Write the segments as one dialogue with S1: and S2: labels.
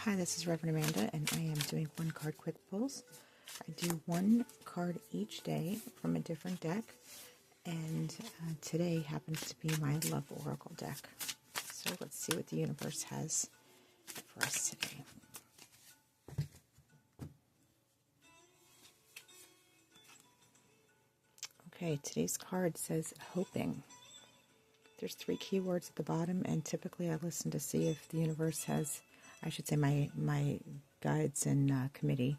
S1: Hi, this is Reverend Amanda, and I am doing one card quick pulls. I do one card each day from a different deck, and today happens to be my Love Oracle deck. So let's see what the universe has for us today. Okay, today's card says hoping. There's 3 keywords at the bottom, and typically I listen to see if the universe has, I should say my guides and committee,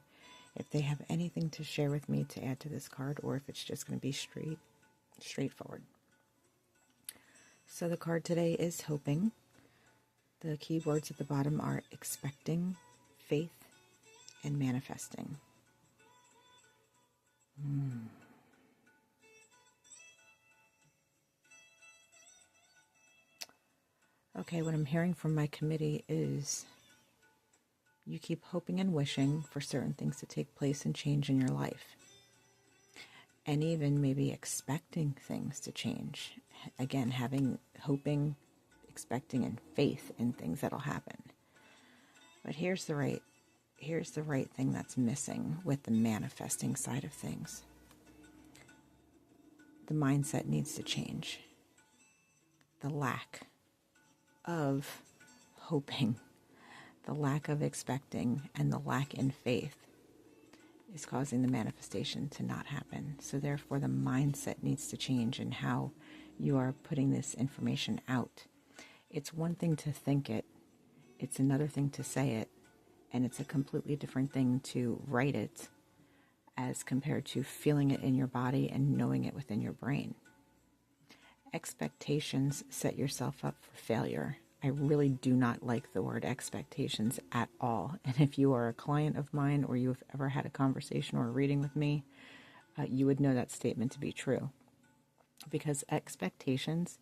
S1: if they have anything to share with me to add to this card, or if it's just going to be straightforward. So the card today is hoping. The keywords at the bottom are expecting, faith, and manifesting. Okay, what I'm hearing from my committee is you keep hoping and wishing for certain things to take place and change in your life. And even maybe expecting things to change. Again, having hoping, expecting, and faith in things that'll happen. But here's the right thing that's missing with the manifesting side of things. The mindset needs to change. The lack of hoping, the lack of expecting, and the lack in faith is causing the manifestation to not happen. So therefore the mindset needs to change in how you are putting this information out. It's one thing to think it, it's another thing to say it, and it's a completely different thing to write it as compared to feeling it in your body and knowing it within your brain. Expectations set yourself up for failure. I really do not like the word expectations at all. And if you are a client of mine or you've ever had a conversation or a reading with me, you would know that statement to be true. Because expectations,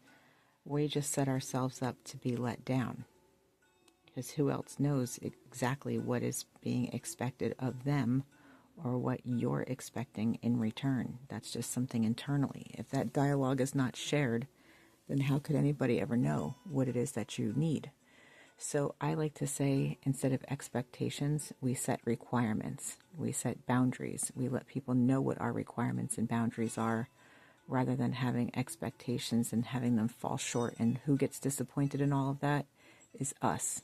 S1: we just set ourselves up to be let down. Because who else knows exactly what is being expected of them or what you're expecting in return? That's just something internally. If that dialogue is not shared, then how could anybody ever know what it is that you need? So I like to say, instead of expectations, we set requirements. We set boundaries. We let people know what our requirements and boundaries are, rather than having expectations and having them fall short. And who gets disappointed in all of that is us.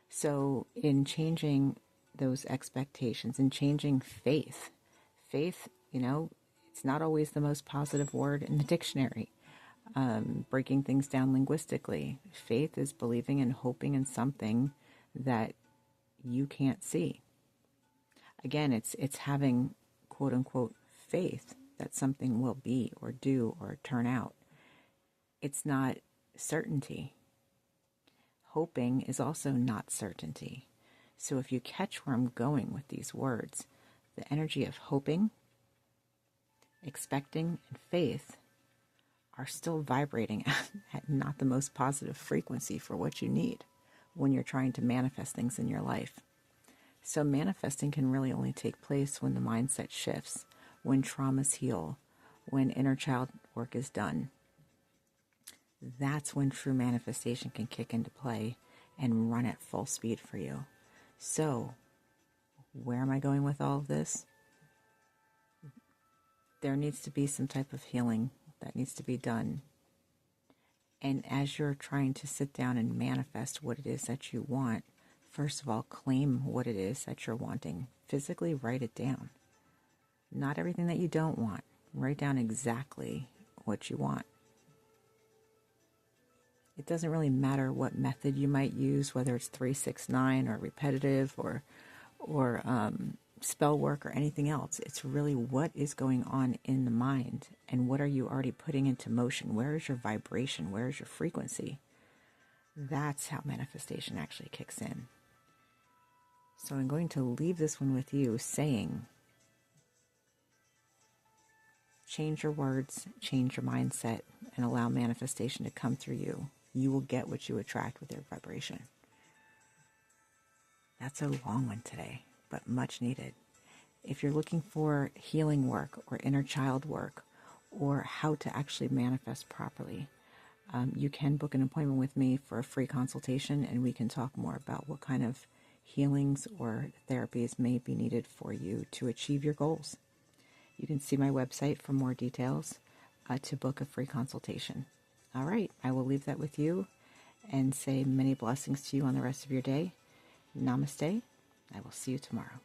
S1: So in changing those expectations and changing faith, it's not always the most positive word in the dictionary. Breaking things down linguistically, faith is believing and hoping in something that you can't see. Again, it's having quote unquote faith that something will be or do or turn out. It's not certainty. Hoping is also not certainty. So if you catch where I'm going with these words, the energy of hoping, expecting, and faith are still vibrating at not the most positive frequency for what you need when you're trying to manifest things in your life. So manifesting can really only take place when the mindset shifts, when traumas heal, when inner child work is done. That's when true manifestation can kick into play and run at full speed for you. So, where am I going with all of this? There needs to be some type of healing that needs to be done. And as you're trying to sit down and manifest what it is that you want, first of all, claim what it is that you're wanting. Physically write it down. Not everything that you don't want. Write down exactly what you want. It doesn't really matter what method you might use, whether it's 369 or repetitive or spell work or anything else. It's really what is going on in the mind and what are you already putting into motion? Where is your vibration? Where is your frequency? That's how manifestation actually kicks in. So I'm going to leave this one with you saying, change your words, change your mindset, and allow manifestation to come through you. You will get what you attract with your vibration. That's a long one today, but much needed. If you're looking for healing work or inner child work or how to actually manifest properly, you can book an appointment with me for a free consultation and we can talk more about what kind of healings or therapies may be needed for you to achieve your goals. You can see my website for more details to book a free consultation. All right, I will leave that with you and say many blessings to you on the rest of your day. Namaste. I will see you tomorrow.